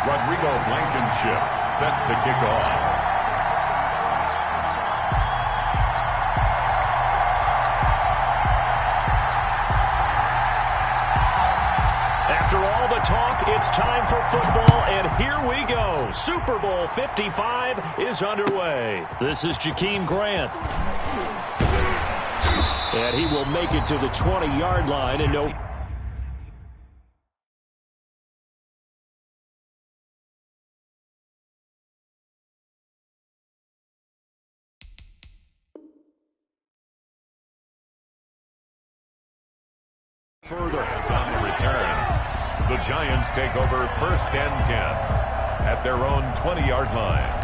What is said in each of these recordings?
Rodrigo Blankenship set to kick off. After all the talk, it's time for football, and here we go. Super Bowl 55 is underway. This is Jakeem Grant. And he will make it to the 20-yard line and no... Further on the return, the Giants take over 1st and 10 at their own 20-yard line.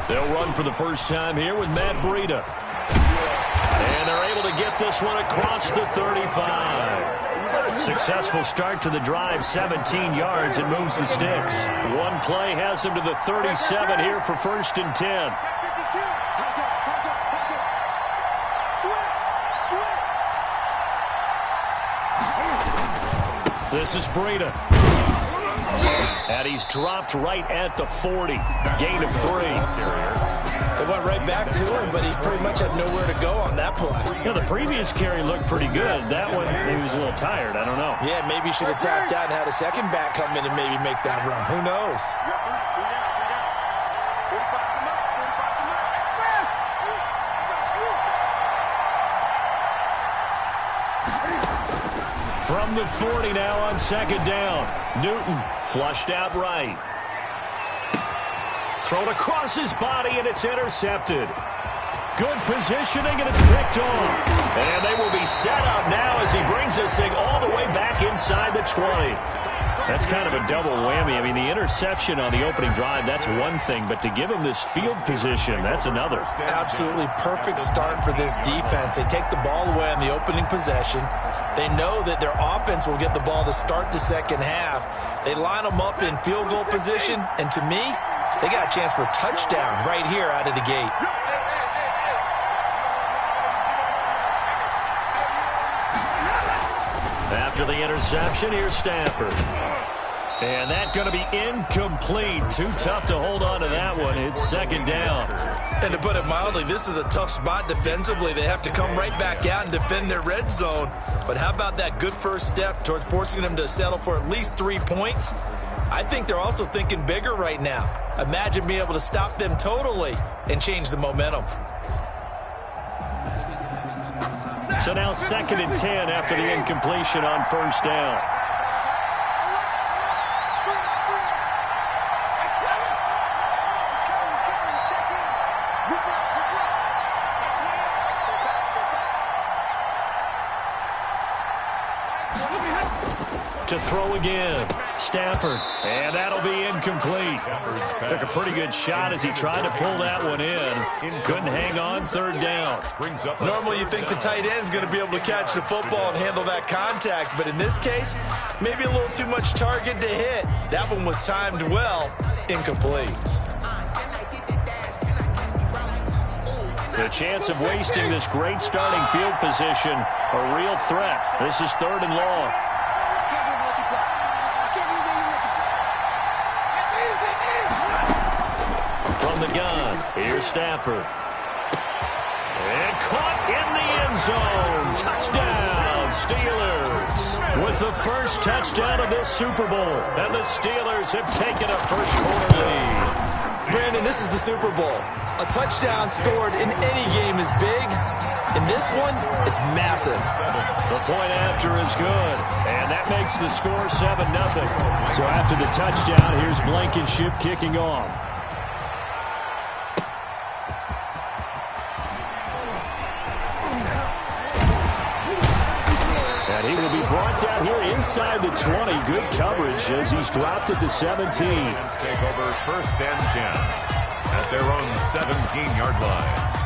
They'll run for the first time here with Matt Breida. And they're able to get this one across the 35. Successful start to the drive, 17 yards, and moves the sticks. One play has him to the 37 here for 1st and 10. This is Breida. And he's dropped right at the 40. Gain of 3. They went right back to him, but he pretty much had nowhere to go on that play. Yeah, the previous carry looked pretty good. That one, he was a little tired. I don't know. Yeah, maybe he should have tapped out and had a second back come in and maybe make that run. Who knows? From the 40 now on 2nd down. Newton flushed out right. Thrown across his body, and it's intercepted. Good positioning, and it's picked off. And they will be set up now as he brings this thing all the way back inside the 20. That's kind of a double whammy. I mean, the interception on the opening drive, that's one thing. But to give him this field position, that's another. Absolutely perfect start for this defense. They take the ball away on the opening possession. They know that their offense will get the ball to start the second half. They line them up in field goal position. And to me, they got a chance for a touchdown right here out of the gate. After the interception, here's Stafford. And that's going to be incomplete. Too tough to hold on to that one. It's 2nd down. And to put it mildly, this is a tough spot defensively. They have to come right back out and defend their red zone. But how about that good first step towards forcing them to settle for at least 3 points? I think they're also thinking bigger right now. Imagine being able to stop them totally and change the momentum. So now 2nd and 10 after the incompletion on 1st down. To throw again. Stafford. And that'll be incomplete. Took a pretty good shot as he tried to pull that one in. Couldn't hang on. 3rd down. Normally you think the tight end's going to be able to catch the football and handle that contact. But in this case, maybe a little too much target to hit. That one was timed well. Incomplete. The chance of wasting this great starting field position, a real threat. This is 3rd and long. From the gun, here's Stafford. And caught in the end zone. Touchdown, Steelers. With the first touchdown of this Super Bowl. And the Steelers have taken a first-quarter lead. Brandon, this is the Super Bowl. A touchdown scored in any game is big, In this one, it's massive. The point after is good, and that makes the score 7-0. So after the touchdown, here's Blankenship kicking off. And he will be brought down here inside the 20. Good coverage as he's dropped at the 17. Take over 1st and 10 at their own 17-yard line.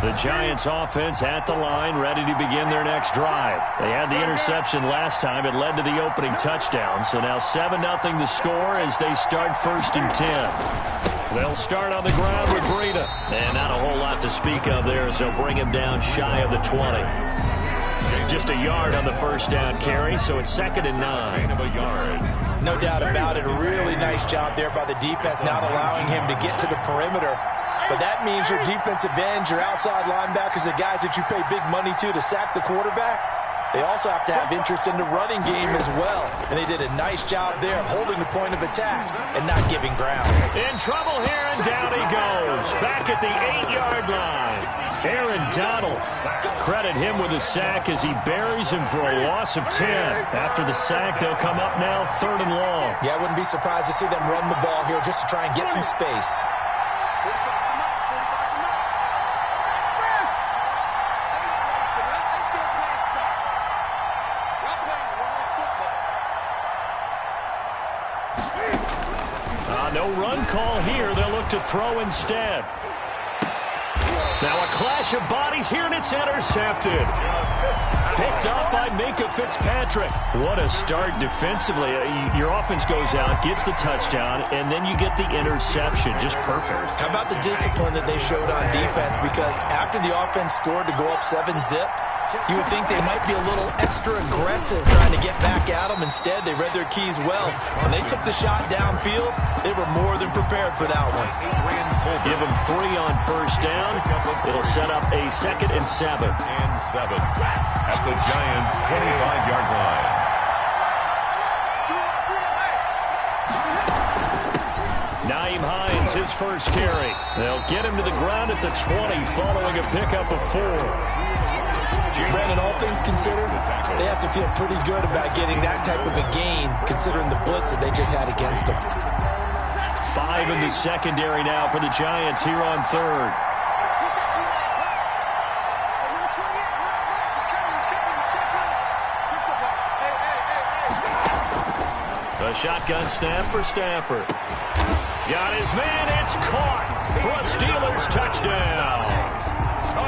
The Giants offense at the line, ready to begin their next drive. They had the interception last time. It led to the opening touchdown. So now 7-0 the score as they start 1st and 10. They'll start on the ground with Breida. And not a whole lot to speak of there as they'll bring him down shy of the 20. Just a yard on the first down carry, so it's 2nd and 9. Of a yard. No doubt about it. A really nice job there by the defense, not allowing him to get to the perimeter. But that means your defensive ends, your outside linebackers, the guys that you pay big money to sack the quarterback, they also have to have interest in the running game as well. And they did a nice job there of holding the point of attack and not giving ground. In trouble here, and down he goes. Back at the 8-yard line. Aaron Donald. Credit him with a sack as he buries him for a loss of 10. After the sack, they'll come up now 3rd and long. Yeah, I wouldn't be surprised to see them run the ball here just to try and get some space. No run call here. They'll look to throw instead. Now a clash of bodies here, and it's intercepted. Picked up by Minka Fitzpatrick. What a start defensively. Your offense goes out, gets the touchdown, and then you get the interception. Just perfect. How about the discipline that they showed on defense? Because after the offense scored to go up 7-zip, you would think they might be a little extra aggressive trying to get back at them. Instead, they read their keys well. When they took the shot downfield, they were more than prepared for that one. Give them 3 on first down. It'll set up a 2nd and 7. And 7 at the Giants' 25-yard line. Naeem Hines, his first carry. They'll get him to the ground at the 20 following a pickup of 4. Brandon, all things considered, they have to feel pretty good about getting that type of a gain, considering the blitz that they just had against them. 5 in the secondary now for the Giants here on 3rd. A shotgun snap for Stafford. Got his man, it's caught for a Steelers touchdown.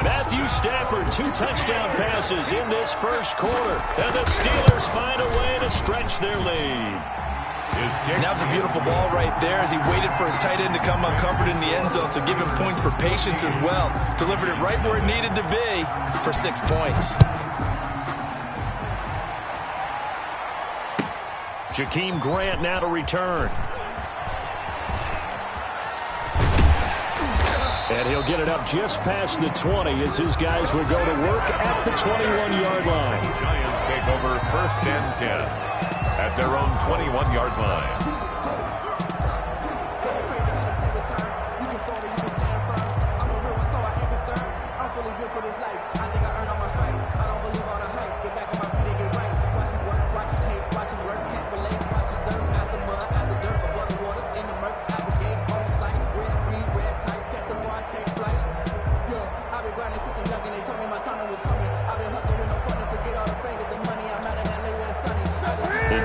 Matthew Stafford, 2 touchdown passes in this first quarter. And the Steelers find a way to stretch their lead. And that was a beautiful ball right there as he waited for his tight end to come uncovered in the end zone. So give him points for patience as well. Delivered it right where it needed to be for 6 points. Jakeem Grant now to return. And he'll get it up just past the 20 as his guys will go to work at the 21-yard line. The Giants take over 1st and 10 at their own 21-yard line.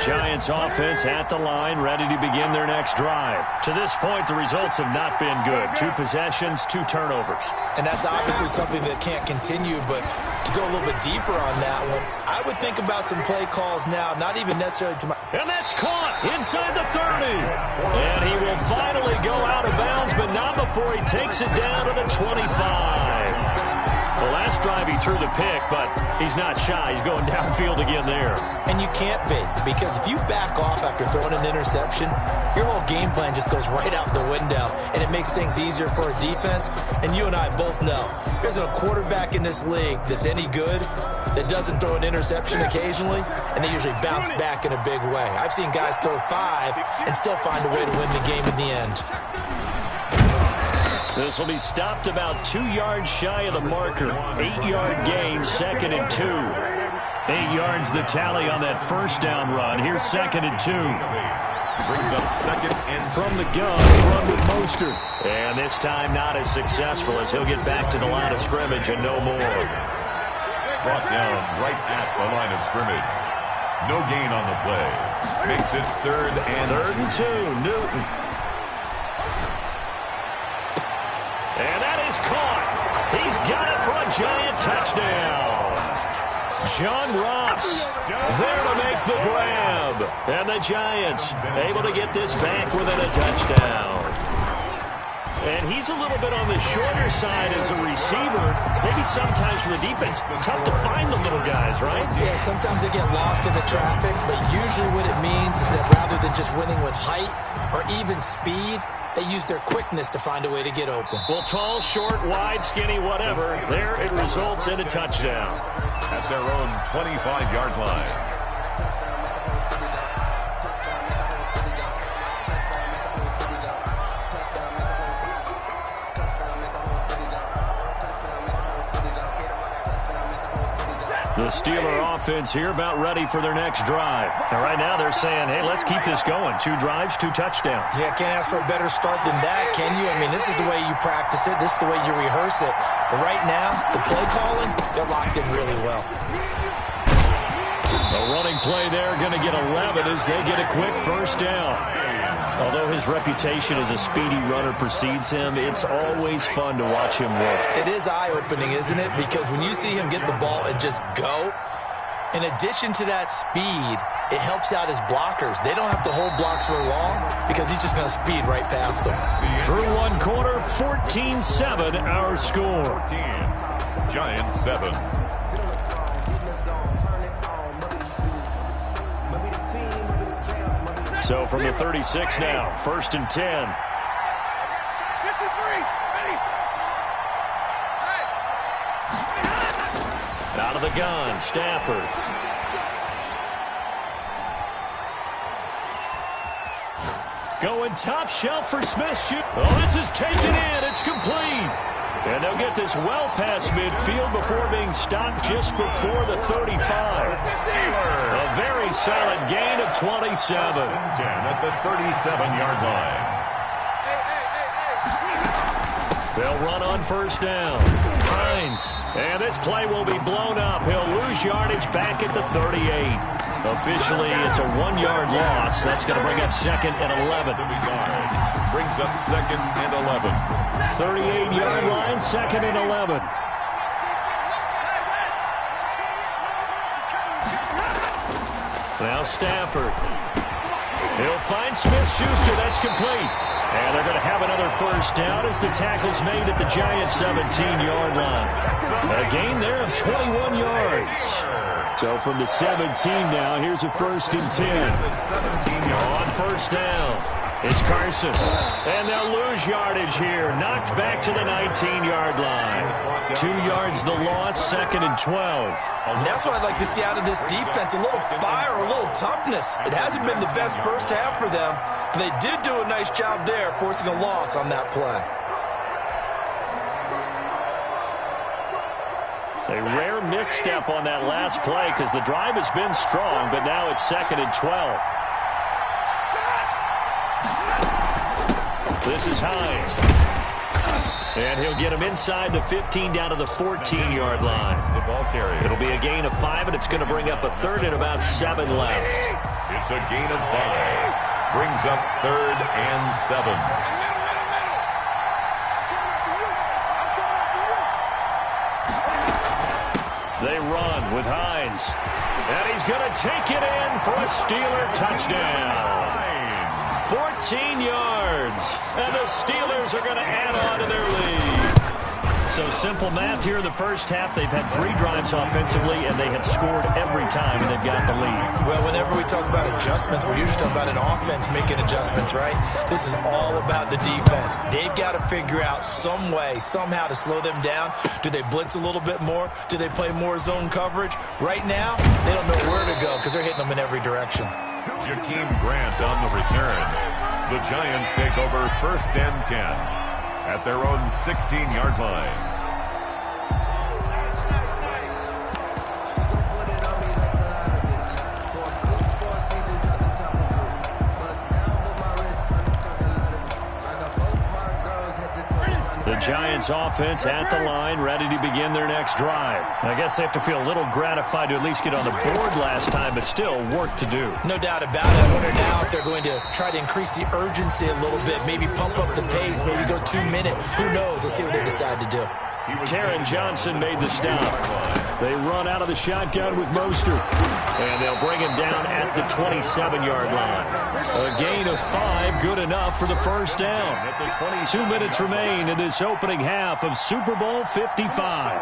Giants offense at the line, ready to begin their next drive. To this point, the results have not been good. 2 possessions, 2 turnovers. And that's obviously something that can't continue, but to go a little bit deeper on that one, I would think about some play calls now, not even necessarily to my... And that's caught inside the 30. And he will finally go out of bounds, but not before he takes it down to the 25. The last last drive he threw the pick, but he's not shy. He's going downfield again there. And you can't be, because if you back off after throwing an interception, your whole game plan just goes right out the window, and it makes things easier for a defense. And you and I both know there's a quarterback in this league that's any good that doesn't throw an interception occasionally, and they usually bounce back in a big way. I've seen guys throw 5 and still find a way to win the game in the end. This will be stopped about 2 yards shy of the marker. 8-yard gain, 2nd and 2. 8 yards the tally on that first down run. Here's 2nd and 2. Brings up 2nd and from the gun, run with Mostert. And this time not as successful as he'll get back to the line of scrimmage and no more. Brought down right at the line of scrimmage. No gain on the play. Makes it 3rd and 2. Newton. And that is caught. He's got it for a Giant touchdown. John Ross there to make the grab. And the Giants able to get this back within a touchdown. And he's a little bit on the shorter side as a receiver. Maybe sometimes for the defense, tough to find the little guys, right? Yeah, sometimes they get lost in the traffic, but usually what it means is that rather than just winning with height or even speed, they use their quickness to find a way to get open. Well, tall, short, wide, skinny, whatever, there it results in a touchdown. At their own 25-yard line. The Steeler offense here about ready for their next drive. And right now they're saying, hey, let's keep this going. 2 drives, 2 touchdowns. Yeah, can't ask for a better start than that, can you? I mean, this is the way you practice it. This is the way you rehearse it. But right now, the play calling, they're locked in really well. A running play there, going to get 11 as they get a quick first down. Although his reputation as a speedy runner precedes him, it's always fun to watch him work. It is eye-opening, isn't it? Because when you see him get the ball and just go, in addition to that speed, it helps out his blockers. They don't have to hold blocks for long because he's just going to speed right past them. Through one quarter, 14-7 our score. 14, Giants 7. So from the 36 now, 1st and 10. Out of the gun, Stafford. Going top shelf for Smith. Shoot. Oh, this is taken in. It's complete. And they'll get this well past midfield before being stopped just before the 35. A very solid gain of 27. 10 at the 37-yard line. They'll run on first down. Hines. And this play will be blown up. He'll lose yardage back at the 38. Officially, it's a 1-yard loss. That's going to bring up 2nd and 11. Brings up 2nd and 11. 38-yard line, 2nd and 11. Now Stafford. He'll find Smith-Schuster. That's complete. And they're going to have another first down as the tackle's made at the Giants' 17-yard line. A gain there of 21 yards. So from the 17 now, here's a 1st and 10. On first down, it's Carson. And they'll lose yardage here. Knocked back to the 19-yard line. 2 yards the loss, 2nd and 12. And that's what I'd like to see out of this defense. A little fire, a little toughness. It hasn't been the best first half for them, but they did do a nice job there, forcing a loss on that play. A rare misstep on that last play because the drive has been strong, but now it's 2nd and 12. This is Hines. And he'll get him inside the 15 down to the 14-yard line. The ball carrier. It'll be a gain of 5, and it's going to bring up a 3rd and about 7 left. It's a gain of 5. Brings up 3rd and 7. They run with Hines. And he's going to take it in for a Steeler touchdown. 14 yards. And the Steelers are going to add on to their lead. So simple math here in the first half. They've had 3 drives offensively, and they have scored every time, and they've got the lead. Well, whenever we talk about adjustments, we usually talk about an offense making adjustments, right? This is all about the defense. They've got to figure out some way, somehow to slow them down. Do they blitz a little bit more? Do they play more zone coverage? Right now, they don't know where to go because they're hitting them in every direction. Jakeem Grant on the return. The Giants take over 1st and 10 at their own 16-yard line. The Giants offense at the line, ready to begin their next drive. I guess they have to feel a little gratified to at least get on the board last time, but still work to do. No doubt about it. I wonder now if they're going to try to increase the urgency a little bit, maybe pump up the pace, maybe go 2-minute. Who knows? Let's see what they decide to do. Taron Johnson made the stop. They run out of the shotgun with Mostert. And they'll bring him down at the 27-yard line. A gain of 5, good enough for the first down. 2 minutes remain in this opening half of Super Bowl 55.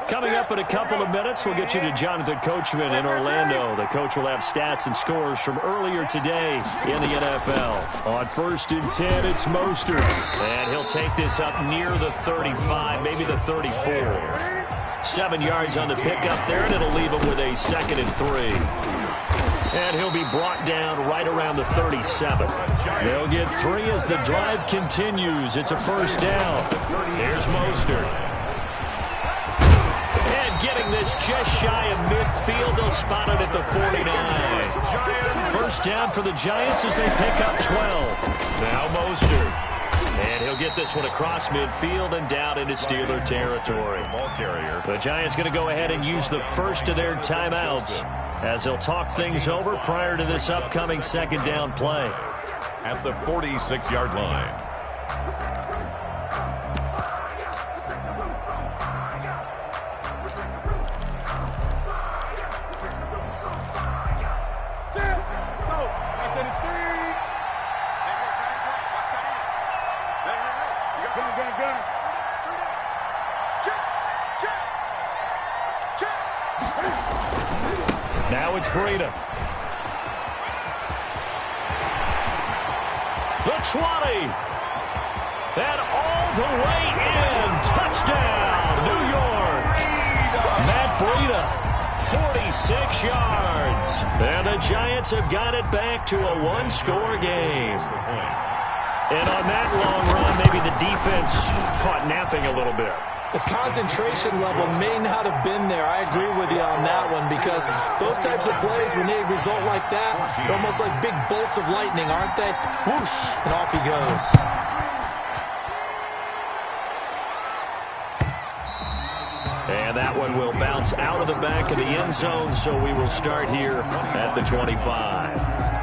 Coming up in a couple of minutes, we'll get you to Jonathan Coachman in Orlando. The coach will have stats and scores from earlier today in the NFL. On 1st and 10, it's Mostert. And he'll take this up near the 35, maybe the 34. 7 yards on the pickup there, and it'll leave him with a 2nd and 3. And he'll be brought down right around the 37. They'll get 3 as the drive continues. It's a first down. Here's Mostert. Getting this just shy of midfield. They'll spot it at the 49. First down for the Giants as they pick up 12. Now Mostert. And he'll get this one across midfield and down into Steeler territory. The Giants going to go ahead and use the first of their timeouts as they'll talk things over prior to this upcoming 2nd down play. At the 46-yard line. Now it's Breida. The 20. And all the way in. Touchdown, New York. Matt Breida, 46 yards. And the Giants have got it back to a 1-score game. And on that long run, maybe the defense caught napping a little bit. The concentration level may not have been there. I agree with you on that one because those types of plays, when they result like that, they're almost like big bolts of lightning, aren't they? Whoosh, and off he goes. And that one will bounce out of the back of the end zone, so we will start here at the 25.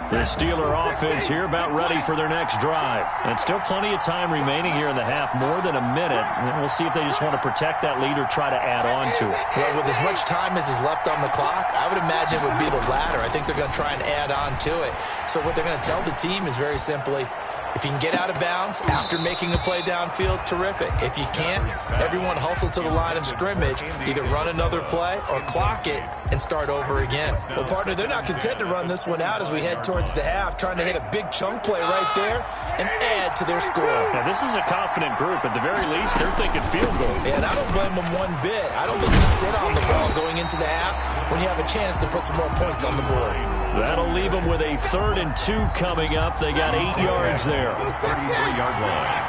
The Steeler offense here about ready for their next drive. And still plenty of time remaining here in the half, more than a minute. And we'll see if they just want to protect that lead or try to add on to it. Well, with as much time as is left on the clock, I would imagine it would be the latter. I think they're going to try and add on to it. So what they're going to tell the team is very simply, if you can get out of bounds after making a play downfield, terrific. If you can't, everyone hustle to the line of scrimmage, either run another play or clock it and start over again. Well, partner, they're not content to run this one out as we head towards the half, trying to hit a big chunk play right there and add to their score. Now, this is a confident group. At the very least, they're thinking field goal. And I don't blame them one bit. I don't think you sit on the ball going into the half when you have a chance to put some more points on the board. That'll leave them with a 3rd and 2 coming up. They got 8 yards there. 33-yard line.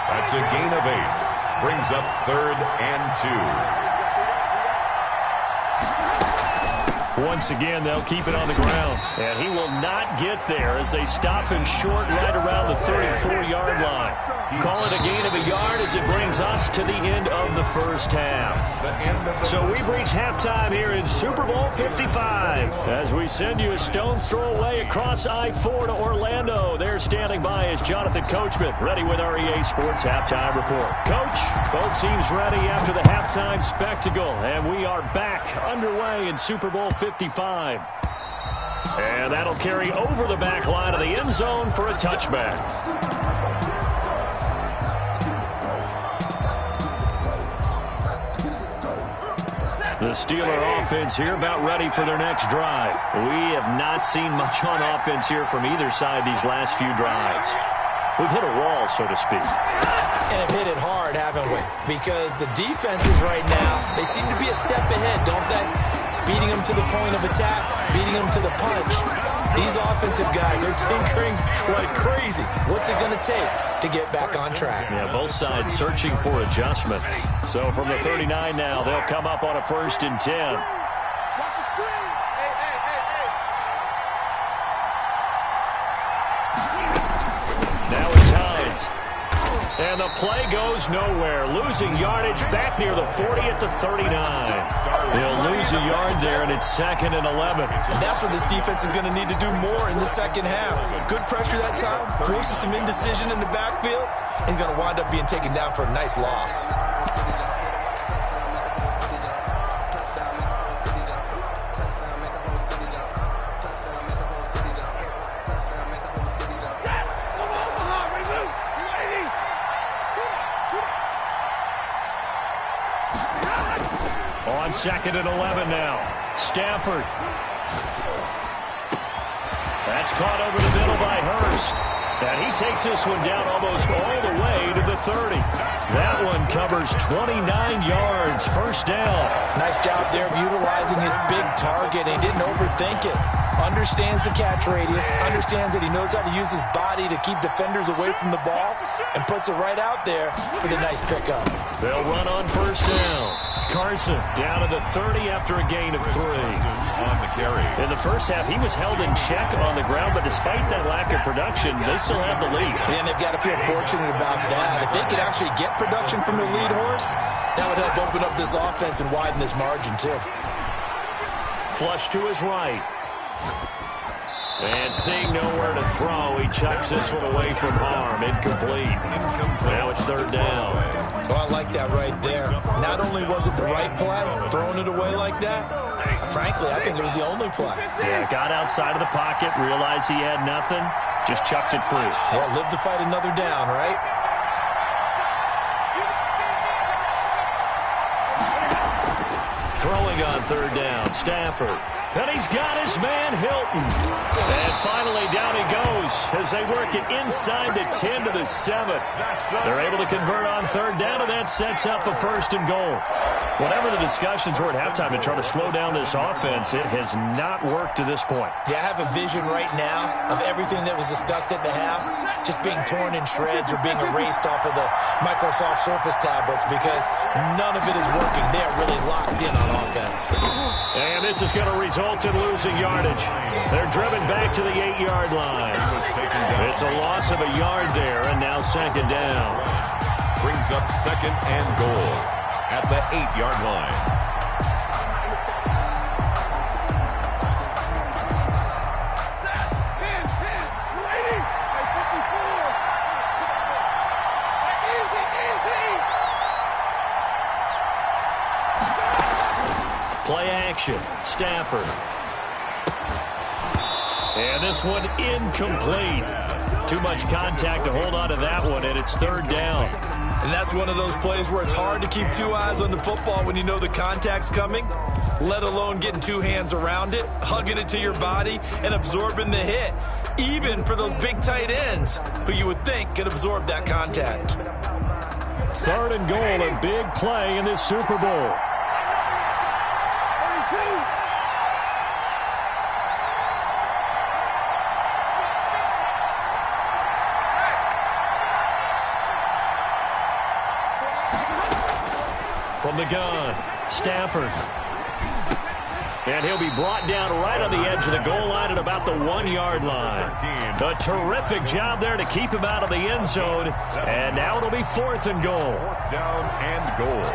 That's a gain of 8. Brings up 3rd and 2. Once again, they'll keep it on the ground. And he will not get there as they stop him short right around the 34-yard line. Call it a gain of a yard as it brings us to the end of the first half. So we've reached halftime here in Super Bowl 55. As we send you a stone's throw away across I-4 to Orlando. There standing by is Jonathan Coachman, ready with our EA Sports Halftime Report. Coach, both teams ready after the halftime spectacle. And we are back underway in Super Bowl 55. And that'll carry over the back line of the end zone for a touchback. The Steeler offense here about ready for their next drive. We have not seen much on offense here from either side these last few drives. We've hit a wall, so to speak. And have hit it hard, haven't we? Because the defenses right now, they seem to be a step ahead, don't they? Beating them to the point of attack, beating them to the punch. These offensive guys are tinkering like crazy. What's it going to take to get back on track? Yeah, both sides searching for adjustments. So from the 39 now, they'll come up on a 1st and 10. Now it's Hines. And the play goes nowhere. Losing yardage back near the 40 at the 39. They'll lose a yard there, and it's 2nd and 11. And that's what this defense is going to need to do more in the second half. Good pressure that time, forces some indecision in the backfield. He's going to wind up being taken down for a nice loss. On 2nd and 11 now. Stafford. That's caught over the middle by Hurst. And he takes this one down almost all the way to the 30. That one covers 29 yards. 1st down. Nice job there of utilizing his big target. He didn't overthink it. Understands the catch radius. Understands that he knows how to use his body to keep defenders away from the ball. And puts it right out there for the nice pickup. They'll run on 1st down. Carson down to the 30 after a gain of 3. On the carry. In the first half, he was held in check on the ground, but despite that lack of production, they still have the lead. And they've got to feel fortunate about that. If they could actually get production from their lead horse, that would help open up this offense and widen this margin, too. Flush to his right. And seeing nowhere to throw, he chucks this one away from harm. Incomplete. Now it's 3rd down. Oh, I like that right there. Not only was it the right play, throwing it away like that, frankly, I think it was the only play. Yeah, got outside of the pocket, realized he had nothing, just chucked it free. Yeah, live to fight another down, right? Throwing on 3rd down, Stafford. And he's got his man, Hilton. And finally, down he goes as they work it inside the 10 to the 7. They're able to convert on 3rd down, and that sets up a 1st and goal. Whatever the discussions were at halftime to try to slow down this offense, it has not worked to this point. Yeah, I have a vision right now of everything that was discussed at the half just being torn in shreds or being erased off of the Microsoft Surface tablets because none of it is working. They are really locked in on offense. And this is going to result in losing yardage. They're driven back to the 8-yard line. It's a loss of a yard there, and now 2nd down. Brings up 2nd and goal at the 8-yard line. Play action. Stafford. And this one incomplete. Too much contact to hold on to that one, and it's 3rd down. And that's one of those plays where it's hard to keep 2 eyes on the football when you know the contact's coming, let alone getting 2 hands around it, hugging it to your body, and absorbing the hit, even for those big tight ends who you would think could absorb that contact. 3rd and goal, a big play in this Super Bowl. From the gun, Stafford. And he'll be brought down right on the edge of the goal line at about the 1-yard line. A terrific job there to keep him out of the end zone. And now it'll be 4th and goal. 4th down and goal.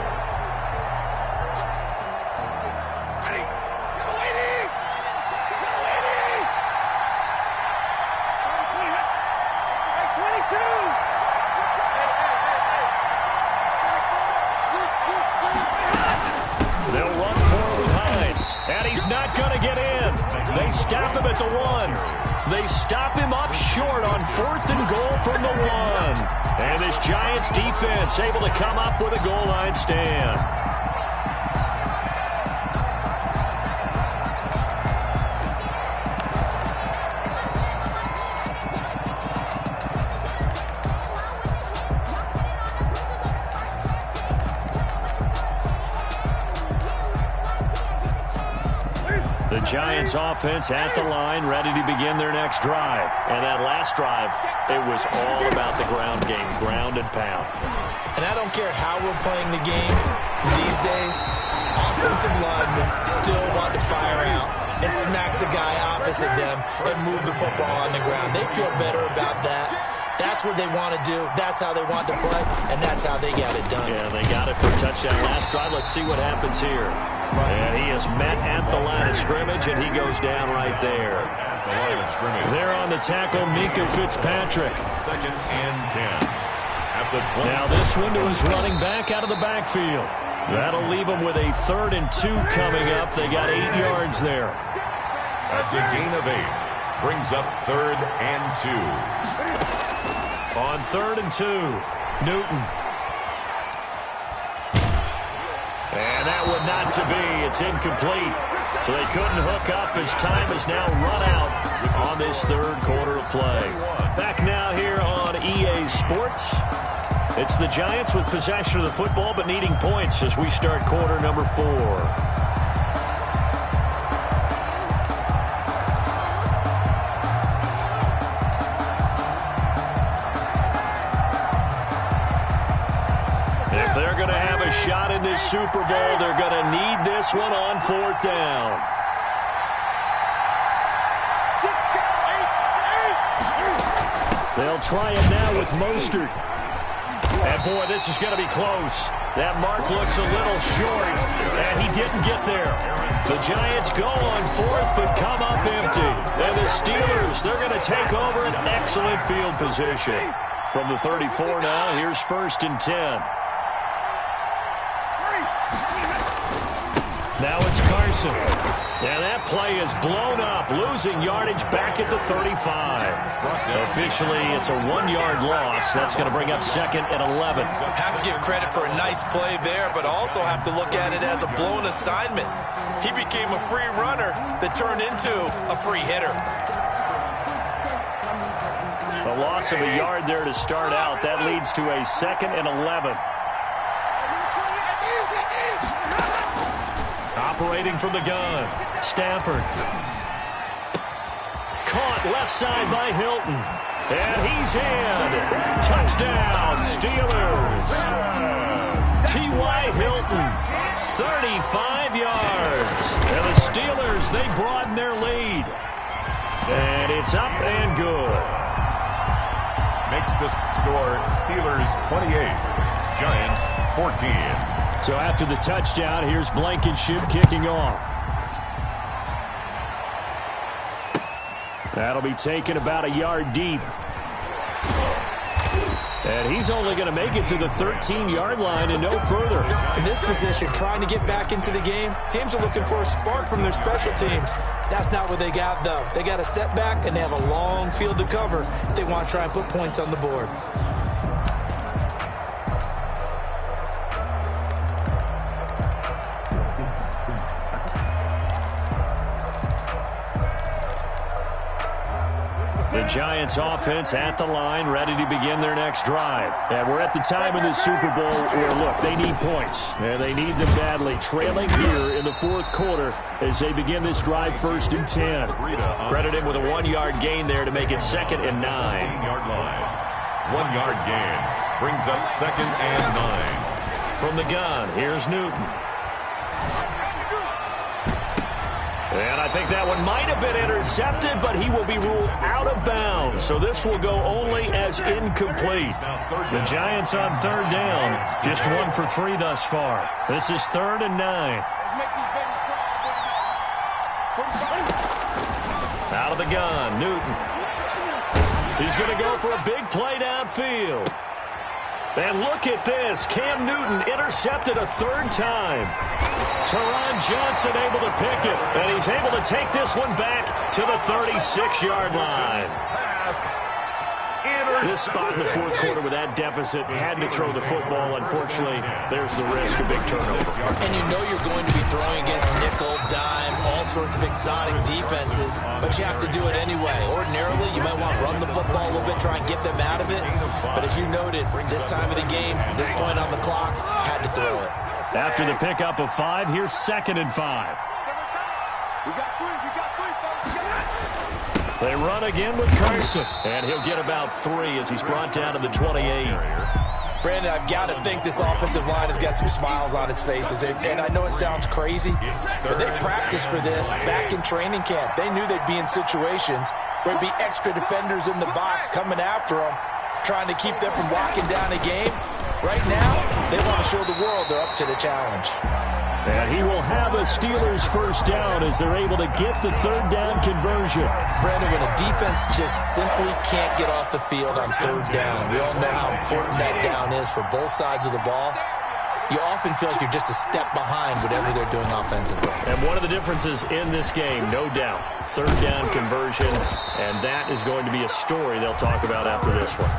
And he's not going to get in. They stop him at the 1. They stop him up short on 4th and goal from the 1. And this Giants defense able to come up with a goal line stand. The Giants offense at the line, ready to begin their next drive. And that last drive, it was all about the ground game, ground and pound. And I don't care how we're playing the game these days, offensive linemen still want to fire out and smack the guy opposite them and move the football on the ground. They feel better about that. That's what they want to do. That's how they want to play, and that's how they got it done. Yeah, they got it for a touchdown last drive. Let's see what happens here. And he is met at the line of scrimmage, and he goes down right there. At the line of scrimmage. There on the tackle, Mika Fitzpatrick. 2nd and 10. At the 20. Now this one to his running back out of the backfield. That'll leave him with a 3rd and 2 coming up. They got 8 yards there. That's a gain of 8. Brings up 3rd and 2. On 3rd and 2, Newton. And that one not to be. It's incomplete. So they couldn't hook up as time is now run out on this 3rd quarter of play. Back now here on EA Sports. It's the Giants with possession of the football but needing points as we start quarter number 4. They're going to have a shot in this Super Bowl. They're going to need this one on 4th down. They'll try it now with Mostert. And, boy, this is going to be close. That mark looks a little short, and he didn't get there. The Giants go on 4th but come up empty. And the Steelers, they're going to take over an excellent field position. From the 34 now, here's 1st and 10. Now it's Carson. And that play is blown up, losing yardage back at the 35. Officially, it's a 1-yard loss. That's going to bring up 2nd and 11. Have to give credit for a nice play there, but also have to look at it as a blown assignment. He became a free runner that turned into a free hitter. A loss of a yard there to start out. That leads to a 2nd and 11. Operating from the gun, Stafford. Caught left side by Hilton. And he's in. Touchdown, Steelers. T.Y. Hilton, 35 yards. And the Steelers, they broaden their lead. And it's up and good. Makes the score Steelers 28, Giants 14. So after the touchdown, here's Blankenship kicking off. That'll be taken about a yard deep. And he's only going to make it to the 13-yard line and no further. In this position, trying to get back into the game, teams are looking for a spark from their special teams. That's not what they got, though. They got a setback, and they have a long field to cover if they want to try and put points on the board. The Giants offense at the line, ready to begin their next drive. And we're at the time in the Super Bowl where, look, they need points. And they need them badly. Trailing here in the 4th quarter as they begin this drive 1st and 10. Credit him with a 1-yard gain there to make it 2nd and 9. 15-yard line. 1-yard gain. Brings up 2nd and 9. From the gun, here's Newton. And I think that one might have been intercepted, but he will be ruled out of bounds. So this will go only as incomplete. The Giants on third down, just 1 for 3 thus far. This is 3rd and 9. Out of the gun, Newton. He's going to go for a big play downfield. And look at this. Cam Newton intercepted a 3rd time. Teron Johnson able to pick it. And he's able to take this one back to the 36-yard line. This spot in the 4th quarter with that deficit, had to throw the football. Unfortunately, there's the risk of big turnover. And you know you're going to be throwing against nickel, dime, all sorts of exotic defenses, but you have to do it anyway. Ordinarily, you might want to run the football a little bit, try and get them out of it. But as you noted, this time of the game, this point on the clock, had to throw it. After the pickup of 5, here's 2nd and 5. They run again with Carson, and he'll get about 3 as he's brought down to the 28. Brandon, I've got to think this offensive line has got some smiles on its faces. And I know it sounds crazy, but they practiced for this back in training camp. They knew they'd be in situations where there'd be extra defenders in the box coming after them, trying to keep them from locking down a game. Right now, they want to show the world they're up to the challenge. And he will have a Steelers first down as they're able to get the 3rd down conversion. Brandon, when a defense just simply can't get off the field on 3rd down, we all know how important that down is for both sides of the ball. You often feel like you're just a step behind whatever they're doing offensively. And one of the differences in this game, no doubt, 3rd down conversion, and that is going to be a story they'll talk about after this one.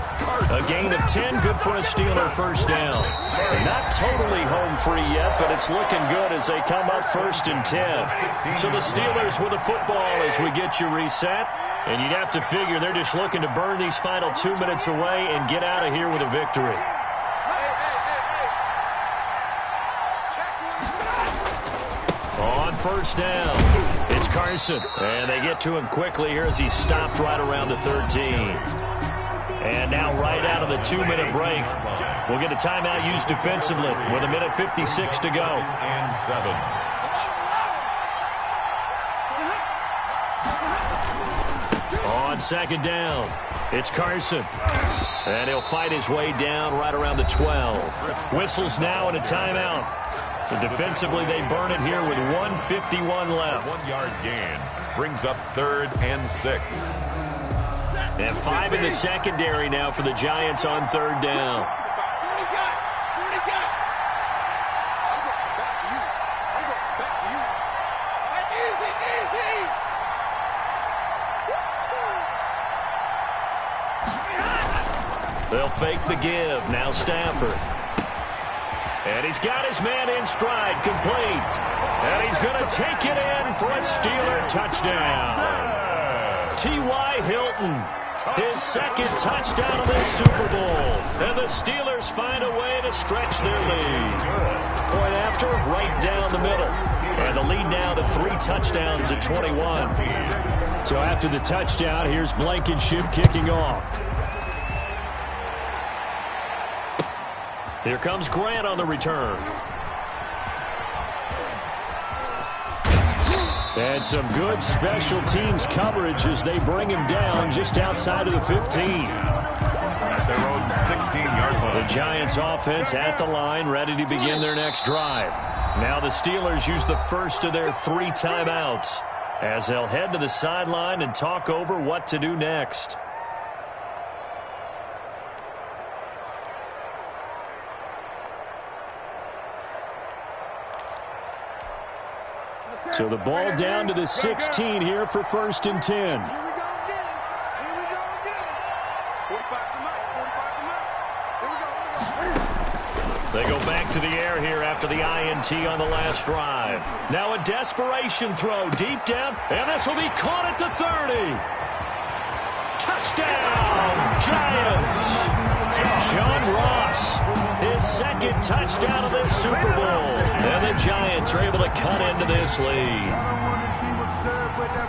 A gain of 10, good for a Steeler first down. Not totally home free yet, but it's looking good as they come up 1st and 10. So the Steelers with the football as we get you reset. And you'd have to figure they're just looking to burn these final 2 minutes away and get out of here with a victory. On 1st down, it's Carson. And they get to him quickly here as he's stopped right around the 13. And now right out of the 2-minute break, we'll get a timeout used defensively with 1:56 to go. And 7. On 2nd down, it's Carson. And he'll fight his way down right around the 12. Whistles now and a timeout. So defensively, they burn it here with 1:51 left. 1-yard gain brings up 3rd and 6. And 5 in the secondary now for the Giants on 3rd down. They'll fake the give. Now Stafford. And he's got his man in stride, complete. And he's going to take it in for a Steeler touchdown. T.Y. Hilton, his 2nd touchdown of this Super Bowl. And the Steelers find a way to stretch their lead. Point after, right down the middle. And the lead now to 3 touchdowns at 21. So after the touchdown, here's Blankenship kicking off. Here comes Grant on the return. And some good special teams coverage as they bring him down just outside of the 15. At their own 16-yard line. The Giants offense at the line, ready to begin their next drive. Now the Steelers use the first of their 3 timeouts as they'll head to the sideline and talk over what to do next. So the ball down to the 16 here for 1st and 10. Here we go again. Here we go again. 45 to Mike. 45 to Mike. Here we go. They go back to the air here after the INT on the last drive. Now a desperation throw deep down, and this will be caught at the 30. Touchdown, Giants. John Ross, his 2nd touchdown of this Super Bowl. And the Giants are able to cut into this lead.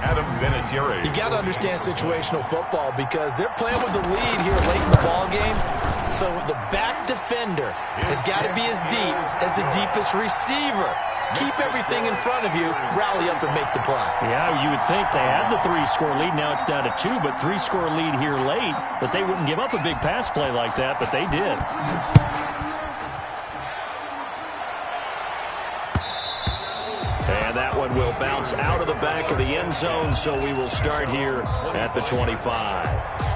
Adam Vinatieri. You've got to understand situational football because they're playing with the lead here late in the ball game. So the back defender has got to be as deep as the deepest receiver. Keep everything in front of you, rally up and make the play. Yeah, you would think they had the 3-score lead. Now it's down to 2, but 3-score lead here late. But they wouldn't give up a big pass play like that, but they did. And that one will bounce out of the back of the end zone, so we will start here at the 25.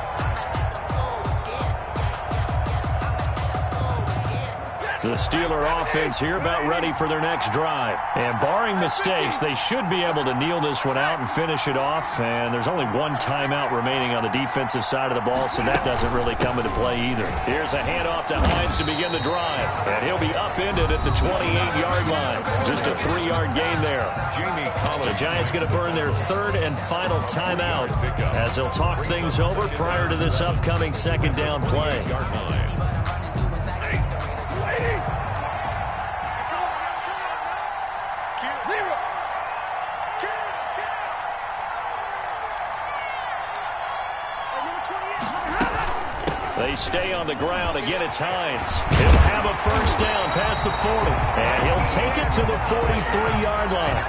The Steeler offense here about ready for their next drive. And barring mistakes, they should be able to kneel this one out and finish it off. And there's only one timeout remaining on the defensive side of the ball, so that doesn't really come into play either. Here's a handoff to Hines to begin the drive. And he'll be upended at the 28-yard line. Just a 3-yard gain there. The Giants going to burn their third and final timeout as they'll talk things over prior to this upcoming second down play. They stay on the ground. Again, it's Hines. He'll have a first down past the 40. And he'll take it to the 43-yard line.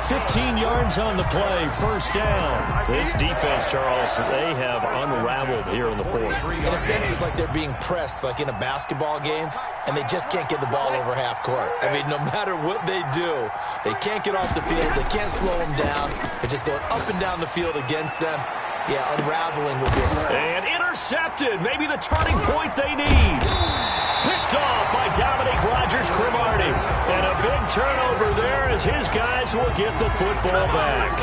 15 yards on the play. First down. This defense, Charles, they have unraveled here in the fourth. In a sense, it's like they're being pressed like in a basketball game, and they just can't get the ball over half court. I mean, no matter what they do, they can't get off the field. They can't slow them down. They're just going up and down the field against them. Yeah, unraveling will be a threat. And intercepted. Maybe the turning point they need. Picked off by Dominique Rodgers-Cromartie. And a big turnover there as his guys will get the football back.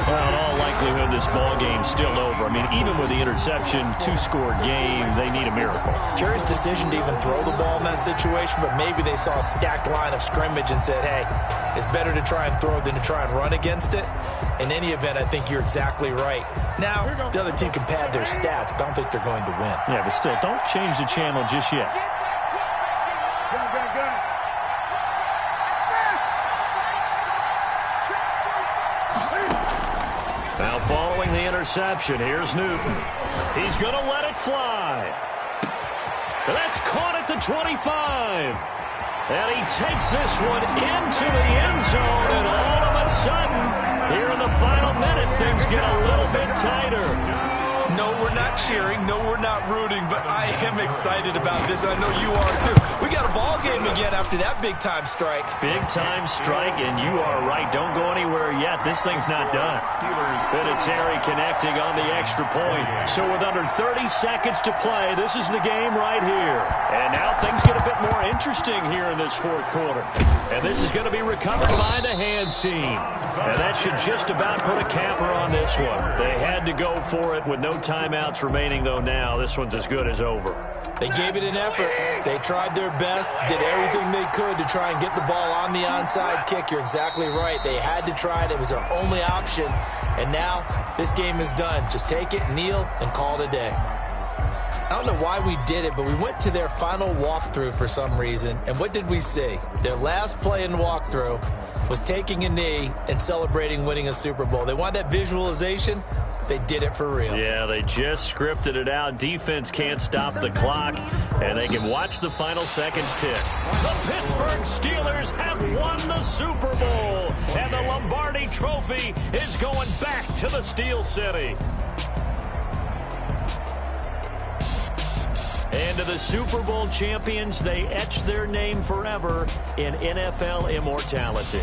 Well, in all likelihood, this ball game's still over. I mean, even with the interception, 2-score game, they need a miracle. Curious decision to even throw the ball in that situation, but maybe they saw a stacked line of scrimmage and said, hey, it's better to try and throw than to try and run against it. In any event, I think you're exactly right. Now, the other team can pad their stats, but I don't think they're going to win. Yeah, but still, don't change the channel just yet. Now, following the interception, here's Newton. He's going to let it fly. That's caught at the 25. And he takes this one into the end zone, and all of a sudden, here in the final minute, things get a little bit tighter. No, we're not cheering. No, we're not rooting, but I am excited about this. I know you are, too. We got a ball game again after that big-time strike. Big-time strike, and you are right. Don't go anywhere yet. This thing's not done. Vinatieri connecting on the extra point. So with under 30 seconds to play, this is the game right here. And now things get a bit more interesting here in this fourth quarter. And this is going to be recovered by the hands team. And that should just about put a capper on this one. They had to go for it with no timeouts remaining, though. Now this one's as good as over. They gave it an effort. They tried their best, did everything they could to try and get the ball on the onside kick. You're exactly right. They had to try it. It was their only option. And now this game is done. Just take it, kneel, and call it a day. I don't know why we did it, but we went to their final walkthrough for some reason. And what did we see? Their last play in walkthrough was taking a knee and celebrating winning a Super Bowl. They wanted that visualization. They did it for real. Yeah, they just scripted it out. Defense can't stop the clock, and they can watch the final seconds tick. The Pittsburgh Steelers have won the Super Bowl, and the Lombardi Trophy is going back to the Steel City. And to the Super Bowl champions, they etch their name forever in NFL immortality.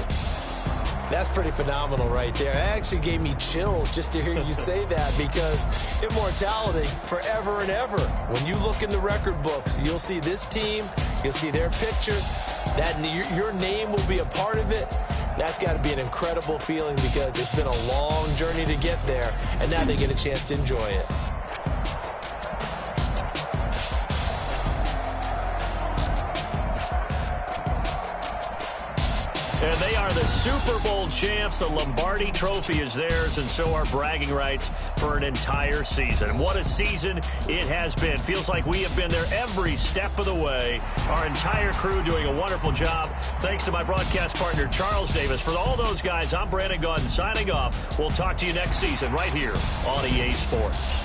That's pretty phenomenal right there. It actually gave me chills just to hear you say that, because immortality forever and ever. When you look in the record books, you'll see this team, you'll see their picture, that your name will be a part of it. That's got to be an incredible feeling, because it's been a long journey to get there, and now they get a chance to enjoy it. And they are the Super Bowl champs. The Lombardi Trophy is theirs, and so are bragging rights for an entire season. And what a season it has been. Feels like we have been there every step of the way. Our entire crew doing a wonderful job. Thanks to my broadcast partner, Charles Davis. For all those guys, I'm Brandon Gaudin signing off. We'll talk to you next season right here on EA Sports.